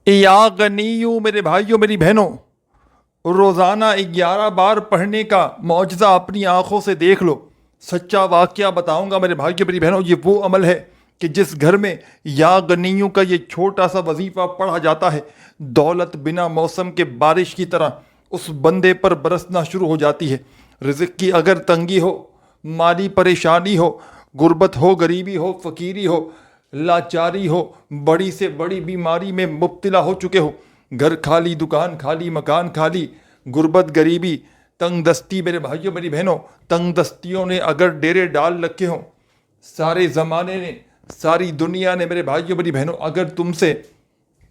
یا غنیو میرے بھائیوں میری بہنوں، روزانہ 11 بار پڑھنے کا معجزہ اپنی آنکھوں سے دیکھ لو۔ سچا واقعہ بتاؤں گا میرے بھائیوں میری بہنوں، یہ وہ عمل ہے کہ جس گھر میں یا غنیوں کا یہ چھوٹا سا وظیفہ پڑھا جاتا ہے، دولت بنا موسم کے بارش کی طرح اس بندے پر برسنا شروع ہو جاتی ہے۔ رزق کی اگر تنگی ہو، مالی پریشانی ہو، غربت ہو، غریبی ہو، فقیری ہو، لاچاری ہو، بڑی سے بڑی بیماری میں مبتلا ہو چکے ہو، گھر خالی، دکان خالی، مکان خالی، غربت، غریبی، تنگ دستی، میرے بھائیوں میری بہنوں، تنگ دستیوں نے اگر ڈیرے ڈال رکھے ہوں، سارے زمانے نے، ساری دنیا نے میرے بھائیوں میری بہنوں اگر تم سے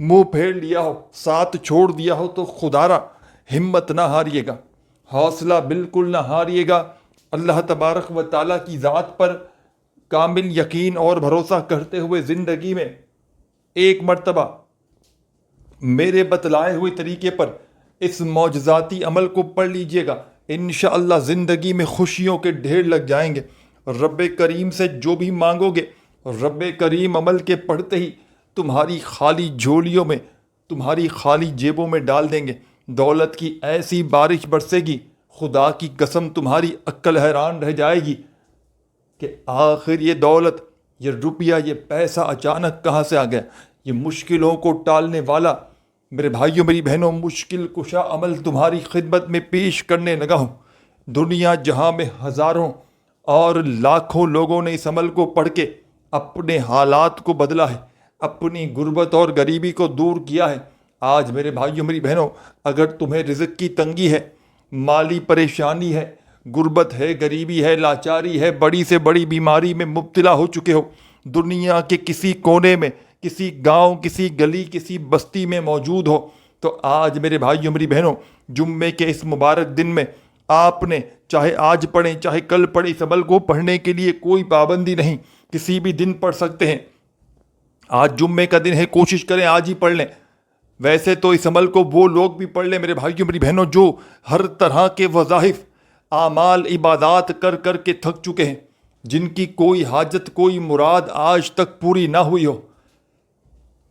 منہ پھیر لیا ہو، ساتھ چھوڑ دیا ہو، تو خدارا ہمت نہ ہاریے گا، حوصلہ بالکل نہ ہاریے گا۔ اللہ تبارک و تعالیٰ کی ذات پر کامل یقین اور بھروسہ کرتے ہوئے زندگی میں ایک مرتبہ میرے بتلائے ہوئے طریقے پر اس معجزاتی عمل کو پڑھ لیجئے گا، انشاءاللہ زندگی میں خوشیوں کے ڈھیر لگ جائیں گے۔ رب کریم سے جو بھی مانگو گے، رب کریم عمل کے پڑھتے ہی تمہاری خالی جھولیوں میں، تمہاری خالی جیبوں میں ڈال دیں گے۔ دولت کی ایسی بارش برسے گی، خدا کی قسم تمہاری عقل حیران رہ جائے گی کہ آخر یہ دولت، یہ روپیہ، یہ پیسہ اچانک کہاں سے آ گیا۔ یہ مشکلوں کو ٹالنے والا میرے بھائیوں میری بہنوں مشکل کشا عمل تمہاری خدمت میں پیش کرنے لگا ہوں۔ دنیا جہاں میں ہزاروں اور لاکھوں لوگوں نے اس عمل کو پڑھ کے اپنے حالات کو بدلا ہے، اپنی غربت اور غریبی کو دور کیا ہے۔ آج میرے بھائیوں میری بہنوں اگر تمہیں رزق کی تنگی ہے، مالی پریشانی ہے، غربت ہے، غریبی ہے، لاچاری ہے، بڑی سے بڑی بیماری میں مبتلا ہو چکے ہو، دنیا کے کسی کونے میں، کسی گاؤں، کسی گلی، کسی بستی میں موجود ہو، تو آج میرے بھائیوں میری بہنوں جمعے کے اس مبارک دن میں آپ نے چاہے آج پڑھیں چاہے کل پڑھیں، اس عمل کو پڑھنے کے لیے کوئی پابندی نہیں، کسی بھی دن پڑھ سکتے ہیں۔ آج جمعے کا دن ہے، کوشش کریں آج ہی پڑھ لیں۔ ویسے تو اس عمل کو وہ لوگ بھی پڑھ لیں میرے بھائیوں میری بہنوں جو ہر طرح کے وظائف، اعمال، عبادات کر کر کے تھک چکے ہیں، جن کی کوئی حاجت، کوئی مراد آج تک پوری نہ ہوئی ہو،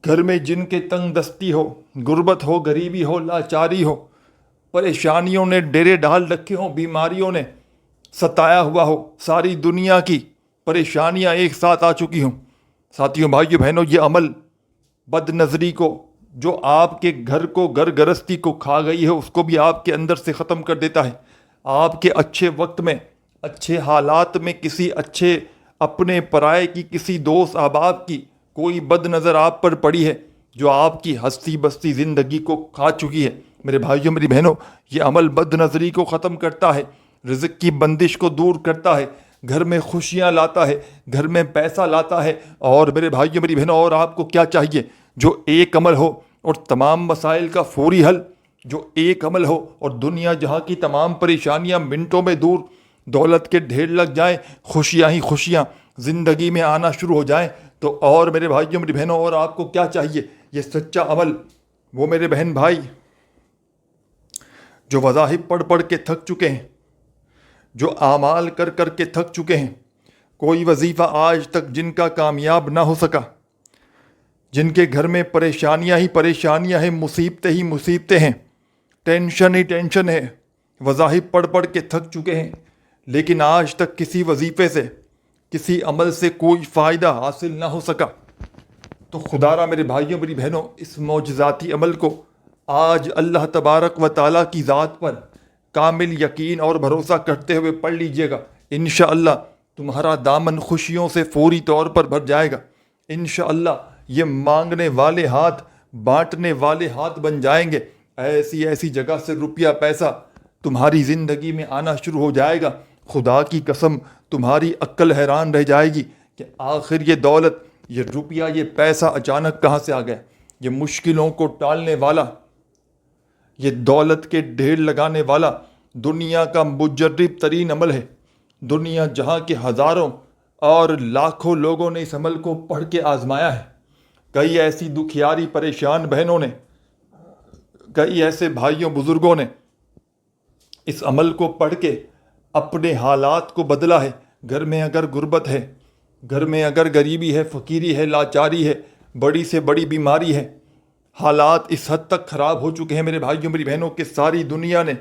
گھر میں جن کے تنگ دستی ہو، غربت ہو، غریبی ہو، لاچاری ہو، پریشانیوں نے ڈیرے ڈال رکھے ہوں، بیماریوں نے ستایا ہوا ہو، ساری دنیا کی پریشانیاں ایک ساتھ آ چکی ہوں۔ ساتھیوں، بھائیوں، بہنوں، یہ عمل بد نظری کو، جو آپ کے گھر کو، گھر گرستی کو کھا گئی ہے، اس کو بھی آپ کے اندر سے ختم کر دیتا ہے۔ آپ کے اچھے وقت میں، اچھے حالات میں کسی اچھے اپنے پرائے کی، کسی دوست احباب کی کوئی بد نظر آپ پر پڑی ہے جو آپ کی ہستی بستی زندگی کو کھا چکی ہے۔ میرے بھائیوں میری بہنوں، یہ عمل بد نظری کو ختم کرتا ہے، رزق کی بندش کو دور کرتا ہے، گھر میں خوشیاں لاتا ہے، گھر میں پیسہ لاتا ہے۔ اور میرے بھائیوں میری بہنوں، اور آپ کو کیا چاہیے؟ جو ایک عمل ہو اور تمام مسائل کا فوری حل، جو ایک عمل ہو اور دنیا جہاں کی تمام پریشانیاں منٹوں میں دور، دولت کے ڈھیر لگ جائیں، خوشیاں ہی خوشیاں زندگی میں آنا شروع ہو جائیں، تو اور میرے بھائیوں میری بہنوں، اور آپ کو کیا چاہیے؟ یہ سچا عمل، وہ میرے بہن بھائی جو وظائف پڑھ پڑھ کے تھک چکے ہیں، جو اعمال کر کر کے تھک چکے ہیں، کوئی وظیفہ آج تک جن کا کامیاب نہ ہو سکا، جن کے گھر میں پریشانیاں ہی پریشانیاں ہیں، مصیبتیں ہی مصیبتیں ہیں، ٹینشن ہی ٹینشن ہے، وظائف پڑھ پڑھ کے تھک چکے ہیں، لیکن آج تک کسی وظیفے سے، کسی عمل سے کوئی فائدہ حاصل نہ ہو سکا، تو خدارا میرے بھائیوں میری بہنوں اس معجزاتی عمل کو آج اللہ تبارک و تعالیٰ کی ذات پر کامل یقین اور بھروسہ کرتے ہوئے پڑھ لیجئے گا، انشاءاللہ تمہارا دامن خوشیوں سے فوری طور پر بھر جائے گا۔ انشاءاللہ یہ مانگنے والے ہاتھ بانٹنے والے ہاتھ بن جائیں گے، ایسی ایسی جگہ سے روپیہ پیسہ تمہاری زندگی میں آنا شروع ہو جائے گا۔ خدا کی قسم تمہاری عقل حیران رہ جائے گی کہ آخر یہ دولت، یہ روپیہ، یہ پیسہ اچانک کہاں سے آ گیا۔ یہ مشکلوں کو ٹالنے والا، یہ دولت کے ڈھیر لگانے والا دنیا کا مجرب ترین عمل ہے۔ دنیا جہاں کے ہزاروں اور لاکھوں لوگوں نے اس عمل کو پڑھ کے آزمایا ہے۔ کئی ایسی دکھیاری پریشان بہنوں نے، کئی ایسے بھائیوں بزرگوں نے اس عمل کو پڑھ کے اپنے حالات کو بدلا ہے۔ گھر میں اگر غربت ہے، گھر میں اگر غریبی ہے، فقیری ہے، لاچاری ہے، بڑی سے بڑی بیماری ہے، حالات اس حد تک خراب ہو چکے ہیں میرے بھائیوں میری بہنوں کہ ساری دنیا نے،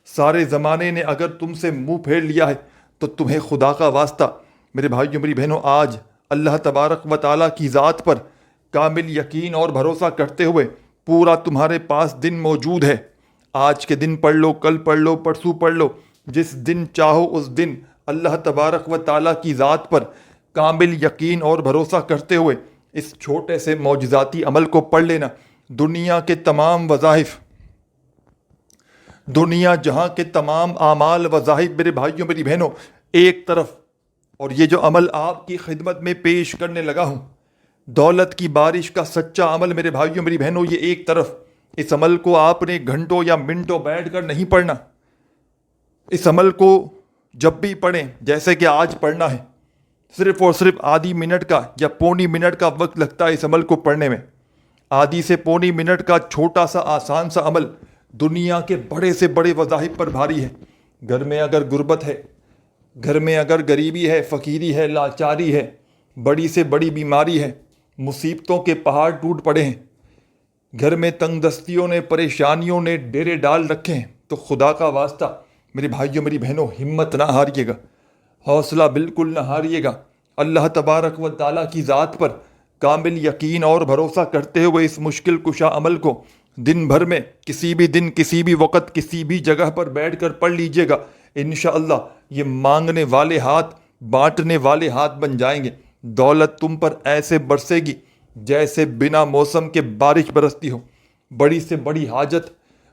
سارے زمانے نے اگر تم سے منہ پھیر لیا ہے تو تمہیں خدا کا واسطہ میرے بھائیوں میری بہنوں آج اللہ تبارک و تعالیٰ کی ذات پر کامل یقین اور بھروسہ کرتے ہوئے پورا تمہارے پاس دن موجود ہے۔ آج کے دن پڑھ لو، کل پڑھ لو، پرسوں پڑھ لو، جس دن چاہو اس دن اللہ تبارک و تعالیٰ کی ذات پر کامل یقین اور بھروسہ کرتے ہوئے اس چھوٹے سے معجزاتی عمل کو پڑھ لینا۔ دنیا کے تمام وظائف، دنیا جہاں کے تمام اعمال وظائف میرے بھائیوں میری بہنوں ایک طرف، اور یہ جو عمل آپ کی خدمت میں پیش کرنے لگا ہوں، دولت کی بارش کا سچا عمل میرے بھائیوں میری بہنوں، یہ ایک طرف۔ اس عمل کو آپ نے گھنٹوں یا منٹوں بیٹھ کر نہیں پڑھنا۔ اس عمل کو جب بھی پڑھیں، جیسے کہ آج پڑھنا ہے، صرف اور صرف آدھی منٹ کا یا پونی منٹ کا وقت لگتا ہے اس عمل کو پڑھنے میں۔ آدھی سے پونی منٹ کا چھوٹا سا آسان سا عمل دنیا کے بڑے سے بڑے وظائف پر بھاری ہے۔ گھر میں اگر غربت ہے، گھر میں اگر غریبی ہے، فقیری ہے، لاچاری ہے، بڑی سے بڑی بیماری ہے، مصیبتوں کے پہاڑ ٹوٹ پڑے ہیں، گھر میں تنگ دستیوں نے، پریشانیوں نے ڈیرے ڈال رکھے ہیں، تو خدا کا واسطہ میرے بھائیوں میری بہنوں ہمت نہ ہاریے گا، حوصلہ بالکل نہ ہاریے گا۔ اللہ تبارک و تعالیٰ کی ذات پر کامل یقین اور بھروسہ کرتے ہوئے اس مشکل کشا عمل کو دن بھر میں کسی بھی دن، کسی بھی وقت، کسی بھی جگہ پر بیٹھ کر پڑھ لیجئے گا۔ انشاءاللہ یہ مانگنے والے ہاتھ بانٹنے والے ہاتھ بن جائیں گے۔ دولت تم پر ایسے برسے گی جیسے بنا موسم کے بارش برستی ہو۔ بڑی سے بڑی حاجت،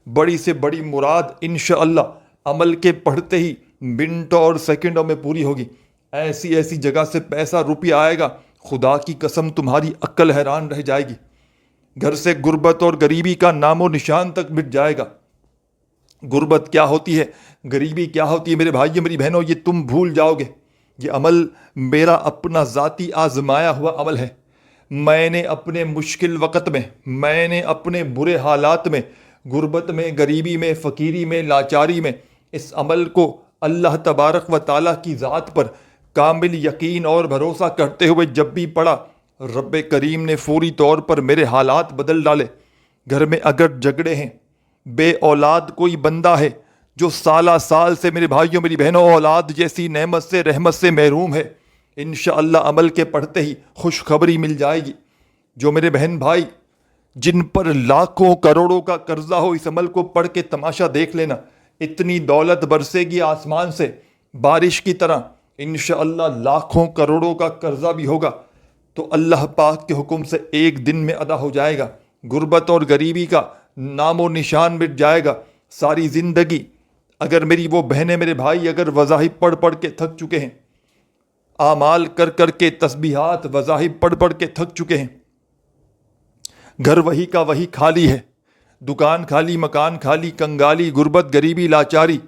بڑی سے بڑی مراد انشاءاللہ عمل کے پڑھتے ہی منٹوں اور سیکنڈوں میں پوری ہوگی۔ ایسی ایسی جگہ سے پیسہ روپیہ آئے گا، خدا کی قسم تمہاری عقل حیران رہ جائے گی۔ گھر سے غربت اور غریبی کا نام و نشان تک مٹ جائے گا۔ غربت کیا ہوتی ہے، غریبی کیا ہوتی ہے میرے بھائیوں میری بہنوں، یہ تم بھول جاؤ گے۔ یہ عمل میرا اپنا ذاتی آزمایا ہوا عمل ہے۔ میں نے اپنے مشکل وقت میں، میں نے اپنے برے حالات میں، غربت میں، غریبی میں، فقیری میں، لاچاری میں اس عمل کو اللہ تبارک و تعالیٰ کی ذات پر کامل یقین اور بھروسہ کرتے ہوئے جب بھی پڑھا، رب کریم نے فوری طور پر میرے حالات بدل ڈالے۔ گھر میں اگر جھگڑے ہیں، بے اولاد کوئی بندہ ہے جو سالہ سال سے میرے بھائیوں میری بہنوں اولاد جیسی نعمت سے، رحمت سے محروم ہے، انشاءاللہ عمل کے پڑھتے ہی خوشخبری مل جائے گی۔ جو میرے بہن بھائی جن پر لاکھوں کروڑوں کا قرضہ ہو، اس عمل کو پڑھ کے تماشا دیکھ لینا، اتنی دولت برسے گی آسمان سے بارش کی طرح۔ انشاءاللہ لاکھوں کروڑوں کا قرضہ بھی ہوگا تو اللہ پاک کے حکم سے ایک دن میں ادا ہو جائے گا۔ غربت اور غریبی کا نام و نشان مٹ جائے گا۔ ساری زندگی اگر میری وہ بہنیں، میرے بھائی اگر وظائف پڑھ پڑھ کے تھک چکے ہیں، اعمال کر کر کے، تسبیحات وظائف پڑھ پڑھ کے تھک چکے ہیں، گھر وہی کا وہی خالی ہے، دکان خالی، مکان خالی، کنگالی، غربت، غریبی، لاچاری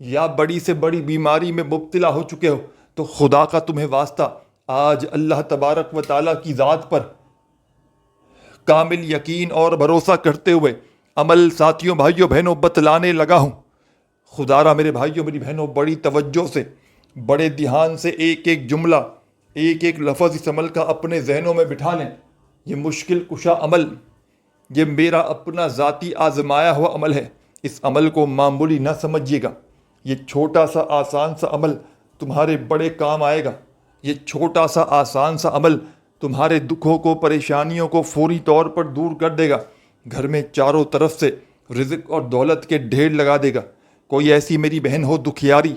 یا بڑی سے بڑی بیماری میں مبتلا ہو چکے ہو، تو خدا کا تمہیں واسطہ آج اللہ تبارک و تعالیٰ کی ذات پر کامل یقین اور بھروسہ کرتے ہوئے عمل ساتھیوں، بھائیوں، بہنوں بتلانے لگا ہوں۔ خدا را میرے بھائیوں میری بہنوں بڑی توجہ سے، بڑے دھیان سے ایک ایک جملہ، ایک ایک لفظ اس عمل کا اپنے ذہنوں میں بٹھا لیں۔ یہ مشکل کشا عمل، یہ میرا اپنا ذاتی آزمایا ہوا عمل ہے۔ اس عمل کو معمولی نہ سمجھیے گا۔ یہ چھوٹا سا آسان سا عمل تمہارے بڑے کام آئے گا۔ یہ چھوٹا سا آسان سا عمل تمہارے دکھوں کو، پریشانیوں کو فوری طور پر دور کر دے گا۔ گھر میں چاروں طرف سے رزق اور دولت کے ڈھیر لگا دے گا۔ کوئی ایسی میری بہن ہو دکھیاری،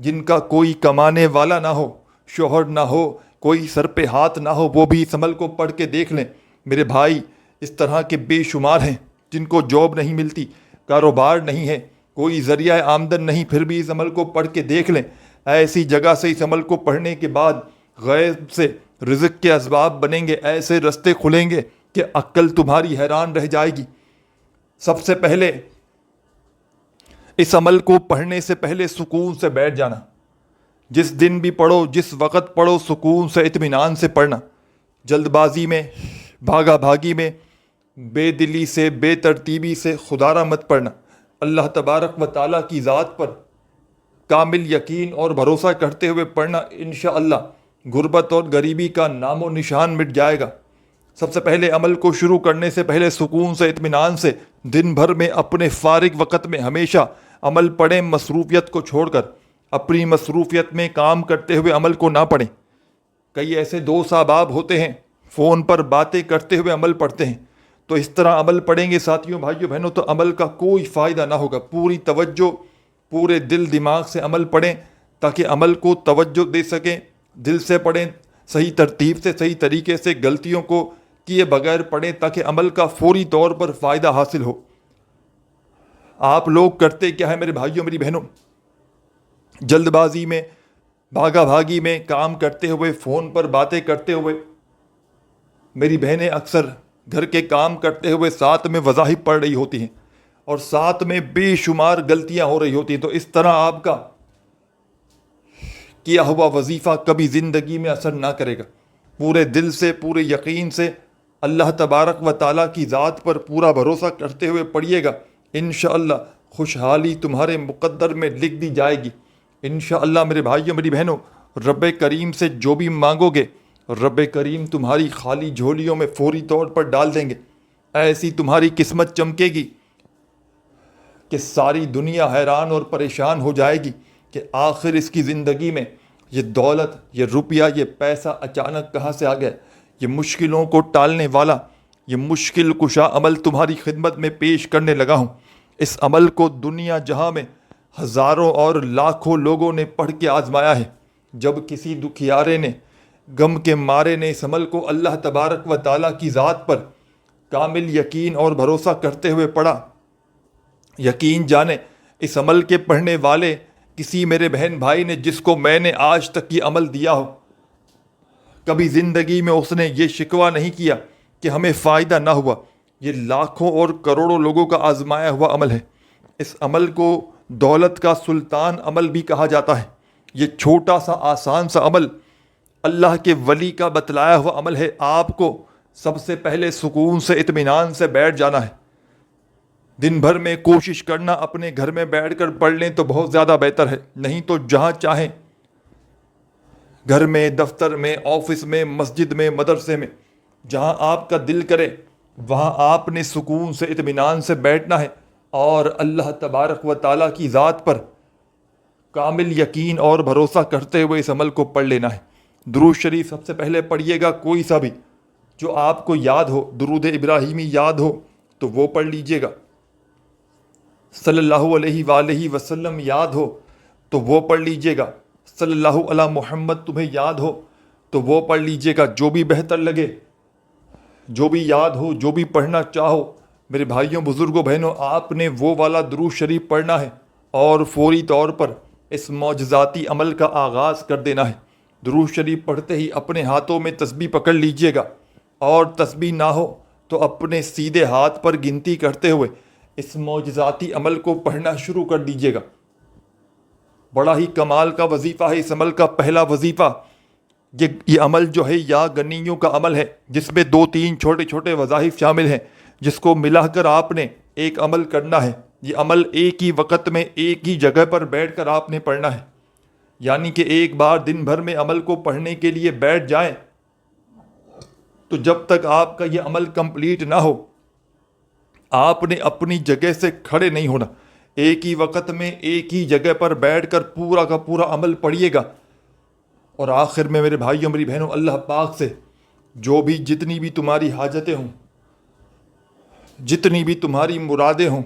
جن کا کوئی کمانے والا نہ ہو، شوہر نہ ہو، کوئی سر پہ ہاتھ نہ ہو، وہ بھی اس عمل کو پڑھ کے دیکھ لیں۔ میرے بھائی اس طرح کے بے شمار ہیں جن کو جاب نہیں ملتی، کاروبار نہیں ہے، کوئی ذریعہ آمدن نہیں، پھر بھی اس عمل کو پڑھ کے دیکھ لیں۔ ایسی جگہ سے اس عمل کو پڑھنے کے بعد غیب سے رزق کے اسباب بنیں گے، ایسے رستے کھلیں گے کہ عقل تمہاری حیران رہ جائے گی۔ سب سے پہلے اس عمل کو پڑھنے سے پہلے سکون سے بیٹھ جانا۔ جس دن بھی پڑھو، جس وقت پڑھو، سکون سے، اطمینان سے پڑھنا۔ جلد بازی میں، بھاگا بھاگی میں، بے دلی سے، بے ترتیبی سے خدا را مت پڑھنا۔ اللہ تبارک و تعالیٰ کی ذات پر کامل یقین اور بھروسہ کرتے ہوئے پڑھنا۔ انشاءاللہ غربت اور غریبی کا نام و نشان مٹ جائے گا۔ سب سے پہلے عمل کو شروع کرنے سے پہلے سکون سے، اطمینان سے دن بھر میں اپنے فارغ وقت میں ہمیشہ عمل پڑھیں، مصروفیت کو چھوڑ کر اپنی مصروفیت میں کام کرتے ہوئے عمل کو نہ پڑھیں۔ کئی ایسے دوست احباب ہوتے ہیں فون پر باتیں کرتے ہوئے عمل پڑھتے ہیں، تو اس طرح عمل پڑھیں گے ساتھیوں، بھائیوں بہنوں، تو عمل کا کوئی فائدہ نہ ہوگا۔ پوری توجہ، پورے دل دماغ سے عمل پڑھیں تاکہ عمل کو توجہ دے سکیں، دل سے پڑھیں، صحیح ترتیب سے، صحیح طریقے سے، غلطیوں کو کیے بغیر پڑھیں تاکہ عمل کا فوری طور پر فائدہ حاصل ہو۔ آپ لوگ کرتے کیا ہے میرے بھائیوں میری بہنوں؟ جلد بازی میں، بھاگا بھاگی میں کام کرتے ہوئے، فون پر باتیں کرتے ہوئے، میری بہنیں اکثر گھر کے کام کرتے ہوئے ساتھ میں وظائف پڑھ رہی ہوتی ہیں اور ساتھ میں بے شمار غلطیاں ہو رہی ہوتی ہیں، تو اس طرح آپ کا کیا ہوا وظیفہ کبھی زندگی میں اثر نہ کرے گا۔ پورے دل سے، پورے یقین سے اللہ تبارک و تعالیٰ کی ذات پر پورا بھروسہ کرتے ہوئے پڑھیے گا، انشاءاللہ خوشحالی تمہارے مقدر میں لکھ دی جائے گی۔ انشاءاللہ میرے بھائیوں میری بہنوں، رب کریم سے جو بھی مانگو گے رب کریم تمہاری خالی جھولیوں میں فوری طور پر ڈال دیں گے۔ ایسی تمہاری قسمت چمکے گی کہ ساری دنیا حیران اور پریشان ہو جائے گی کہ آخر اس کی زندگی میں یہ دولت، یہ روپیہ، یہ پیسہ اچانک کہاں سے آ گیا۔ یہ مشکلوں کو ٹالنے والا، یہ مشکل کشا عمل تمہاری خدمت میں پیش کرنے لگا ہوں۔ اس عمل کو دنیا جہاں میں ہزاروں اور لاکھوں لوگوں نے پڑھ کے آزمایا ہے۔ جب کسی دکھیارے نے، غم کے مارے نے اس عمل کو اللہ تبارک و تعالیٰ کی ذات پر کامل یقین اور بھروسہ کرتے ہوئے پڑھا، یقین جانے اس عمل کے پڑھنے والے کسی میرے بہن بھائی نے جس کو میں نے آج تک یہ عمل دیا ہو، کبھی زندگی میں اس نے یہ شکوہ نہیں کیا کہ ہمیں فائدہ نہ ہوا۔ یہ لاکھوں اور کروڑوں لوگوں کا آزمایا ہوا عمل ہے۔ اس عمل کو دولت کا سلطان عمل بھی کہا جاتا ہے۔ یہ چھوٹا سا آسان سا عمل اللہ کے ولی کا بتلایا ہوا عمل ہے۔ آپ کو سب سے پہلے سکون سے، اطمینان سے بیٹھ جانا ہے۔ دن بھر میں کوشش کرنا اپنے گھر میں بیٹھ کر پڑھ لیں تو بہت زیادہ بہتر ہے، نہیں تو جہاں چاہیں، گھر میں، دفتر میں، آفس میں، مسجد میں، مدرسے میں، جہاں آپ کا دل کرے وہاں آپ نے سکون سے، اطمینان سے بیٹھنا ہے اور اللہ تبارک و تعالیٰ کی ذات پر کامل یقین اور بھروسہ کرتے ہوئے اس عمل کو پڑھ لینا ہے۔ درود شریف سب سے پہلے پڑھیے گا، کوئی سا بھی جو آپ کو یاد ہو، درود ابراہیمی یاد ہو تو وہ پڑھ لیجئے گا، صلی اللہ علیہ وآلہ وسلم یاد ہو تو وہ پڑھ لیجئے گا، صلی اللہ علی محمد تمہیں یاد ہو تو وہ پڑھ لیجئے گا، جو بھی بہتر لگے، جو بھی یاد ہو، جو بھی پڑھنا چاہو میرے بھائیوں، بزرگوں، بہنوں، آپ نے وہ والا درود شریف پڑھنا ہے اور فوری طور پر اس معجزاتی عمل کا آغاز کر دینا ہے۔ درود شریف پڑھتے ہی اپنے ہاتھوں میں تسبیح پکڑ لیجئے گا، اور تسبیح نہ ہو تو اپنے سیدھے ہاتھ پر گنتی کرتے ہوئے اس معجزاتی عمل کو پڑھنا شروع کر دیجئے گا۔ بڑا ہی کمال کا وظیفہ ہے۔ اس عمل کا پہلا وظیفہ یہ عمل جو ہے یا گنیوں کا عمل ہے، جس میں 2-3 چھوٹے چھوٹے وظائف شامل ہیں، جس کو ملا کر آپ نے ایک عمل کرنا ہے۔ یہ عمل ایک ہی وقت میں ایک ہی جگہ پر بیٹھ کر آپ نے پڑھنا ہے، یعنی کہ ایک بار دن بھر میں عمل کو پڑھنے کے لیے بیٹھ جائیں تو جب تک آپ کا یہ عمل کمپلیٹ نہ ہو آپ نے اپنی جگہ سے کھڑے نہیں ہونا۔ ایک ہی وقت میں ایک ہی جگہ پر بیٹھ کر پورا کا پورا عمل پڑھیے گا، اور آخر میں میرے بھائیوں میری بہنوں، اللہ پاک سے جو بھی جتنی بھی تمہاری حاجتیں ہوں، جتنی بھی تمہاری مرادیں ہوں،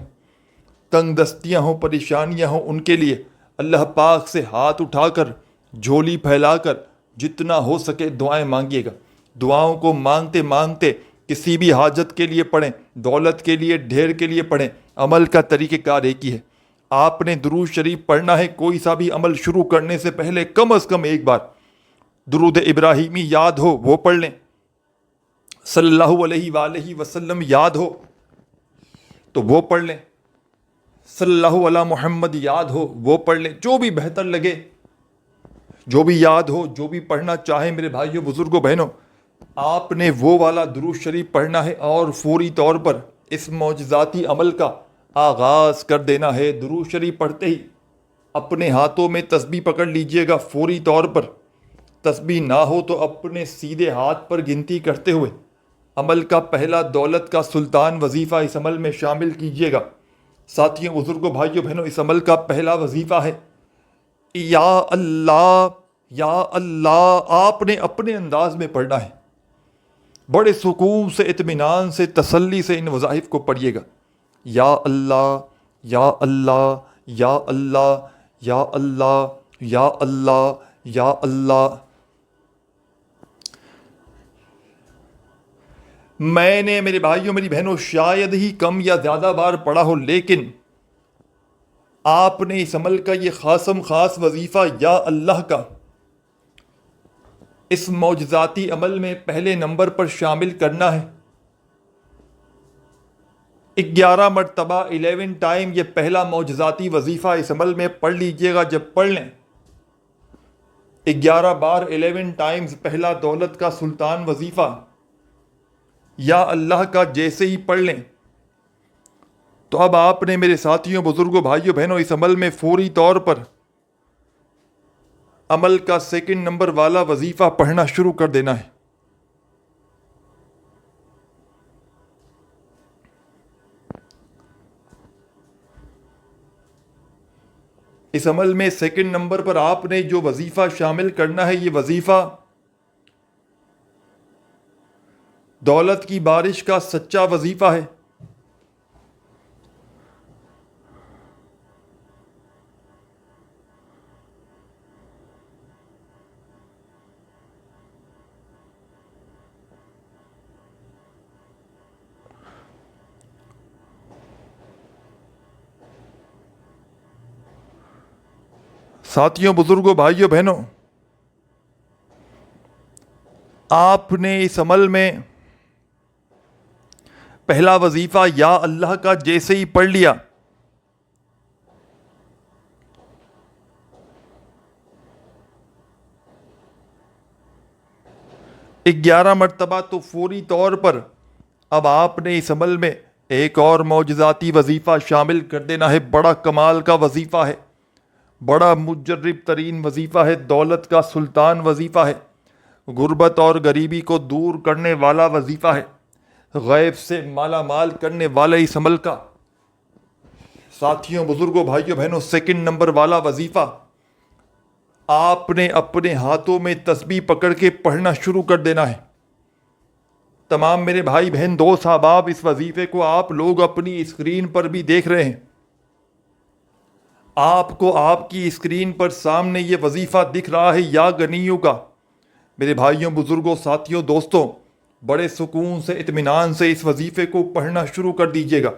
تنگ دستیاں ہوں، پریشانیاں ہوں، ان کے لیے اللہ پاک سے ہاتھ اٹھا کر، جھولی پھیلا کر جتنا ہو سکے دعائیں مانگیے گا۔ دعاؤں کو مانگتے مانگتے کسی بھی حاجت کے لیے پڑھیں، دولت کے لیے، ڈھیر کے لیے پڑھیں، عمل کا طریقہ کار ایک ہی ہے۔ آپ نے درود شریف پڑھنا ہے، کوئی سا بھی عمل شروع کرنے سے پہلے کم از کم ایک بار درود ابراہیمی یاد ہو وہ پڑھ لیں، صلی اللہ علیہ وآلہ وسلم یاد ہو تو وہ پڑھ لیں، صلی اللہ علی محمد یاد ہو وہ پڑھ لیں، جو بھی بہتر لگے، جو بھی یاد ہو، جو بھی پڑھنا چاہیں میرے بھائیوں، بزرگوں، بہنوں، آپ نے وہ والا درود شریف پڑھنا ہے اور فوری طور پر اس معجزاتی عمل کا آغاز کر دینا ہے۔ درود شریف پڑھتے ہی اپنے ہاتھوں میں تسبیح پکڑ لیجئے گا فوری طور پر۔ تسبیح نہ ہو تو اپنے سیدھے ہاتھ پر گنتی کرتے ہوئے عمل کا پہلا دولت کا سلطان وظیفہ اس عمل میں شامل کیجیے گا۔ ساتھیوں، بزرگوں، بھائیوں، بہنوں، اس عمل کا پہلا وظیفہ ہے یا اللہ یا اللہ۔ آپ نے اپنے انداز میں پڑھنا ہے، بڑے سکون سے، اطمینان سے، تسلی سے ان وظائف کو پڑھیے گا۔ یا اللہ یا اللہ یا اللہ یا اللہ یا اللہ یا اللہ۔ میں نے میرے بھائیوں، میری بہنوں، شاید ہی کم یا زیادہ بار پڑھا ہو، لیکن آپ نے اس عمل کا یہ خاص وظیفہ یا اللہ کا اس معجزاتی عمل میں پہلے نمبر پر شامل کرنا ہے۔ 11 مرتبہ 11 ٹائم یہ پہلا معجزاتی وظیفہ اس عمل میں پڑھ لیجئے گا۔ جب پڑھ لیں 11 بار 11 ٹائمز پہلا دولت کا سلطان وظیفہ یا اللہ کا جیسے ہی پڑھ لیں تو اب آپ نے میرے ساتھیوں، بزرگوں، بھائیوں، بہنوں، اس عمل میں فوری طور پر عمل کا سیکنڈ نمبر والا وظیفہ پڑھنا شروع کر دینا ہے۔ اس عمل میں سیکنڈ نمبر پر آپ نے جو وظیفہ شامل کرنا ہے، یہ وظیفہ دولت کی بارش کا سچا وظیفہ ہے۔ ساتھیوں، بزرگوں، بھائیوں، بہنوں، آپ نے اس عمل میں پہلا وظیفہ یا اللہ کا جیسے ہی پڑھ لیا، گیارہ مرتبہ، تو فوری طور پر اب آپ نے اس عمل میں ایک اور معجزاتی وظیفہ شامل کر دینا ہے۔ بڑا کمال کا وظیفہ ہے، بڑا مجرب ترین وظیفہ ہے، دولت کا سلطان وظیفہ ہے، غربت اور غریبی کو دور کرنے والا وظیفہ ہے، غیب سے مالا مال کرنے والا اس عمل کا ساتھیوں، بزرگوں، بھائیوں، بہنوں سیکنڈ نمبر والا وظیفہ آپ نے اپنے ہاتھوں میں تسبیح پکڑ کے پڑھنا شروع کر دینا ہے۔ تمام میرے بھائی بہن دوست احباب، اس وظیفے کو آپ لوگ اپنی اسکرین پر بھی دیکھ رہے ہیں، آپ کو آپ کی اسکرین پر سامنے یہ وظیفہ دکھ رہا ہے یا غنیوں کا۔ میرے بھائیوں، بزرگوں، ساتھیوں، دوستوں، بڑے سکون سے، اطمینان سے اس وظیفے کو پڑھنا شروع کر دیجیے گا۔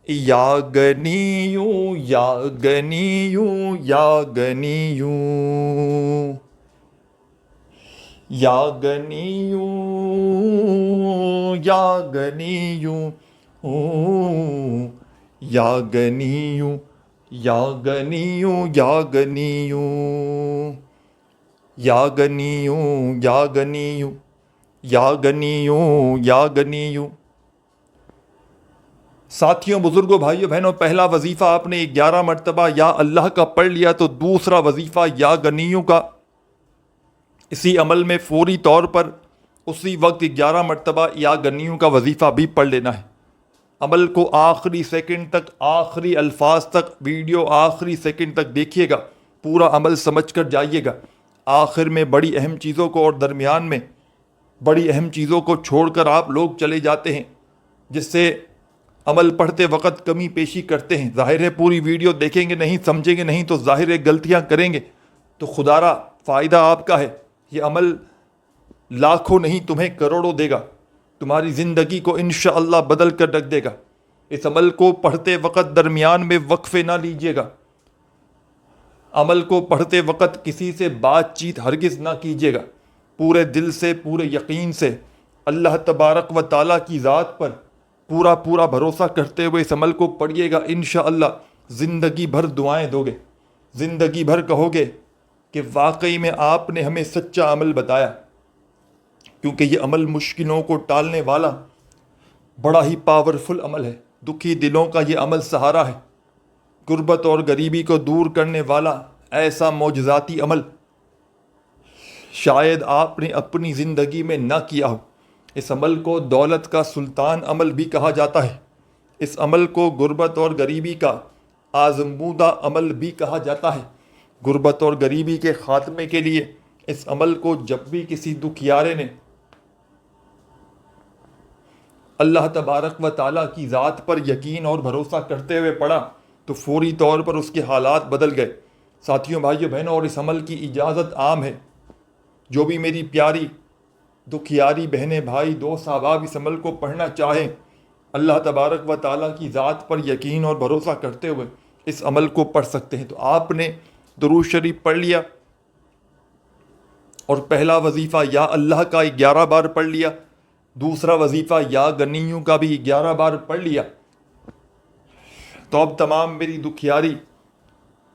یا غنیوں یا غنیوں یا غنیوں یا غنیوں یا غنیوں یا غنیوں یا غنیوں یا غنیوں یا غنیوں یا غنیوں یا غنیوں یا غنیوں۔ ساتھیوں، بزرگوں، بھائیوں، بہنوں، پہلا وظیفہ آپ نے 11 مرتبہ یا اللہ کا پڑھ لیا، تو دوسرا وظیفہ یا غنیوں کا اسی عمل میں فوری طور پر اسی وقت 11 مرتبہ یا غنیوں کا وظیفہ بھی پڑھ لینا ہے۔ عمل کو آخری سیکنڈ تک، آخری الفاظ تک، ویڈیو آخری سیکنڈ تک دیکھیے گا، پورا عمل سمجھ کر جائیے گا۔ آخر میں بڑی اہم چیزوں کو اور درمیان میں بڑی اہم چیزوں کو چھوڑ کر آپ لوگ چلے جاتے ہیں، جس سے عمل پڑھتے وقت کمی پیشی کرتے ہیں۔ ظاہر ہے پوری ویڈیو دیکھیں گے نہیں، سمجھیں گے نہیں، تو ظاہر ہے غلطیاں کریں گے، تو خدا را فائدہ آپ کا ہے۔ یہ عمل لاکھوں نہیں تمہیں کروڑوں دے گا، تمہاری زندگی کو انشاءاللہ بدل کر رکھ دے گا۔ اس عمل کو پڑھتے وقت درمیان میں وقفے نہ لیجیے گا، عمل کو پڑھتے وقت کسی سے بات چیت ہرگز نہ کیجیے گا، پورے دل سے، پورے یقین سے اللہ تبارک و تعالیٰ کی ذات پر پورا بھروسہ کرتے ہوئے اس عمل کو پڑھیے گا۔ انشاءاللہ زندگی بھر دعائیں دو گے، زندگی بھر کہو گے کہ واقعی میں آپ نے ہمیں سچا عمل بتایا، کیونکہ یہ عمل مشکلوں کو ٹالنے والا بڑا ہی پاورفل عمل ہے، دکھی دلوں کا یہ عمل سہارا ہے، غربت اور غریبی کو دور کرنے والا ایسا معجزاتی عمل شاید آپ نے اپنی زندگی میں نہ کیا ہو۔ اس عمل کو دولت کا سلطان عمل بھی کہا جاتا ہے، اس عمل کو غربت اور غریبی کا آزمودہ عمل بھی کہا جاتا ہے۔ غربت اور غریبی کے خاتمے کے لیے اس عمل کو جب بھی کسی دکھیارے نے اللہ تبارک و تعالیٰ کی ذات پر یقین اور بھروسہ کرتے ہوئے پڑھا تو فوری طور پر اس کے حالات بدل گئے۔ ساتھیوں، بھائیوں، بہنوں، اور اس عمل کی اجازت عام ہے۔ جو بھی میری پیاری دکھیاری بہنیں، بھائی، دوست، احباب اس عمل کو پڑھنا چاہیں، اللہ تبارک و تعالیٰ کی ذات پر یقین اور بھروسہ کرتے ہوئے اس عمل کو پڑھ سکتے ہیں۔ تو آپ نے درود شریف پڑھ لیا اور پہلا وظیفہ یا اللہ کا 11 بار پڑھ لیا، دوسرا وظیفہ یا غنیوں کا بھی 11 بار پڑھ لیا، تو اب تمام میری دکھیاری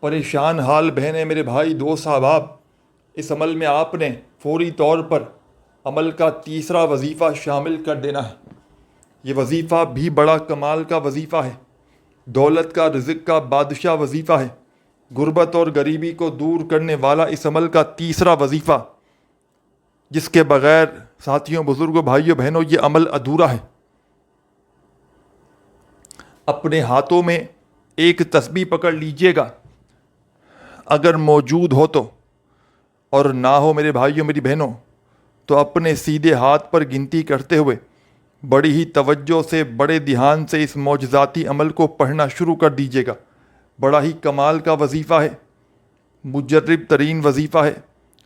پریشان حال بہنیں، میرے بھائی، دوست، احباب، اس عمل میں آپ نے فوری طور پر عمل کا تیسرا وظیفہ شامل کر دینا ہے۔ یہ وظیفہ بھی بڑا کمال کا وظیفہ ہے، دولت کا، رزق کا بادشاہ وظیفہ ہے، غربت اور غریبی کو دور کرنے والا اس عمل کا تیسرا وظیفہ، جس کے بغیر ساتھیوں، بزرگوں، بھائیوں، بہنوں، یہ عمل ادھورا ہے۔ اپنے ہاتھوں میں ایک تسبیح پکڑ لیجئے گا، اگر موجود ہو تو، اور نہ ہو میرے بھائیوں، میری بہنوں، تو اپنے سیدھے ہاتھ پر گنتی کرتے ہوئے بڑی ہی توجہ سے، بڑے دھیان سے اس معجزاتی عمل کو پڑھنا شروع کر دیجیے گا۔ بڑا ہی کمال کا وظیفہ ہے، مجرب ترین وظیفہ ہے،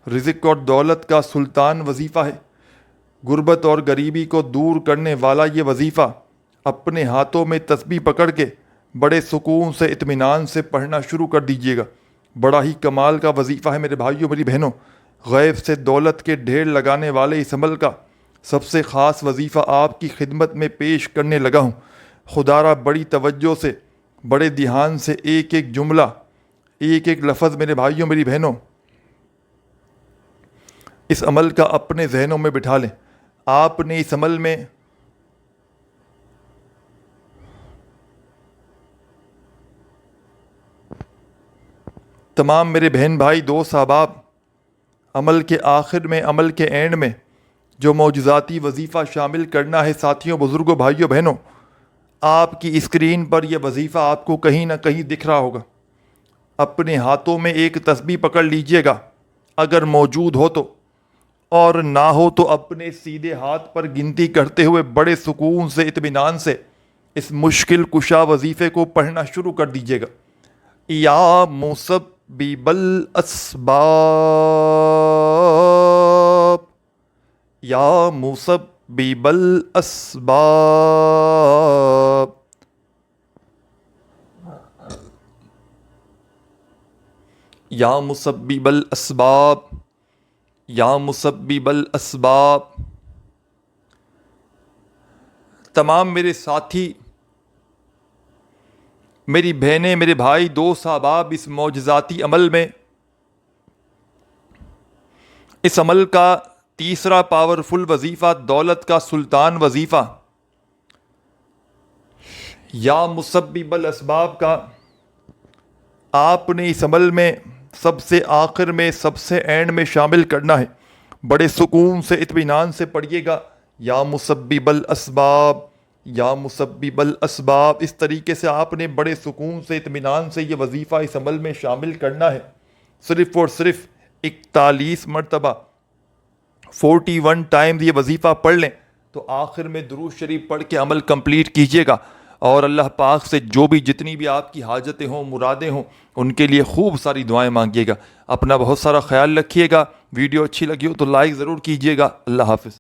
رزق اور دولت کا سلطان وظیفہ ہے، غربت اور غریبی کو دور کرنے والا یہ وظیفہ اپنے ہاتھوں میں تسبیح پکڑ کے بڑے سکون سے، اطمینان سے پڑھنا شروع کر دیجیے گا۔ بڑا ہی کمال کا وظیفہ ہے میرے بھائیوں، میری بہنوں۔ غیب سے دولت کے ڈھیر لگانے والے اس عمل کا سب سے خاص وظیفہ آپ کی خدمت میں پیش کرنے لگا ہوں۔ خدا را بڑی توجہ سے، بڑے دھیان سے ایک ایک جملہ، ایک ایک لفظ میرے بھائیوں، میری بہنوں، اس عمل کا اپنے ذہنوں میں بٹھا لیں۔ آپ نے اس عمل میں تمام میرے بہن بھائی، دوست، احباب، عمل کے آخر میں، عمل کے اینڈ میں جو معجزاتی وظیفہ شامل کرنا ہے، ساتھیوں، بزرگوں، بھائیوں، بہنوں، آپ کی اسکرین پر یہ وظیفہ آپ کو کہیں نہ کہیں دکھ رہا ہوگا۔ اپنے ہاتھوں میں ایک تسبیح پکڑ لیجئے گا، اگر موجود ہو تو، اور نہ ہو تو اپنے سیدھے ہاتھ پر گنتی کرتے ہوئے بڑے سکون سے، اطمینان سے اس مشکل کشا وظیفے کو پڑھنا شروع کر دیجیے گا۔ یا مسبب الاسباب، یا مسبب الاسباب، یا مسبب الاسباب، یا مسبب الاسباب۔ تمام میرے ساتھی، میری بہنیں، میرے بھائی، دوست، احباب، اس معجزاتی عمل میں، اس عمل کا تیسرا پاورفل وظیفہ، دولت کا سلطان وظیفہ، یا مسبب الاسباب کا، آپ نے اس عمل میں سب سے آخر میں، سب سے اینڈ میں شامل کرنا ہے۔ بڑے سکون سے، اطمینان سے پڑھیے گا، یا مسبب الاسباب، یا مسبب الاسباب۔ اس طریقے سے آپ نے بڑے سکون سے، اطمینان سے یہ وظیفہ اس عمل میں شامل کرنا ہے۔ صرف اور صرف 41 مرتبہ 41 ٹائمز یہ وظیفہ پڑھ لیں تو آخر میں درود شریف پڑھ کے عمل کمپلیٹ کیجیے گا، اور اللہ پاک سے جو بھی، جتنی بھی آپ کی حاجتیں ہوں، مرادیں ہوں، ان کے لیے خوب ساری دعائیں مانگیے گا۔ اپنا بہت سارا خیال رکھیے گا۔ ویڈیو اچھی لگی ہو تو لائک ضرور کیجیے گا۔ اللہ حافظ۔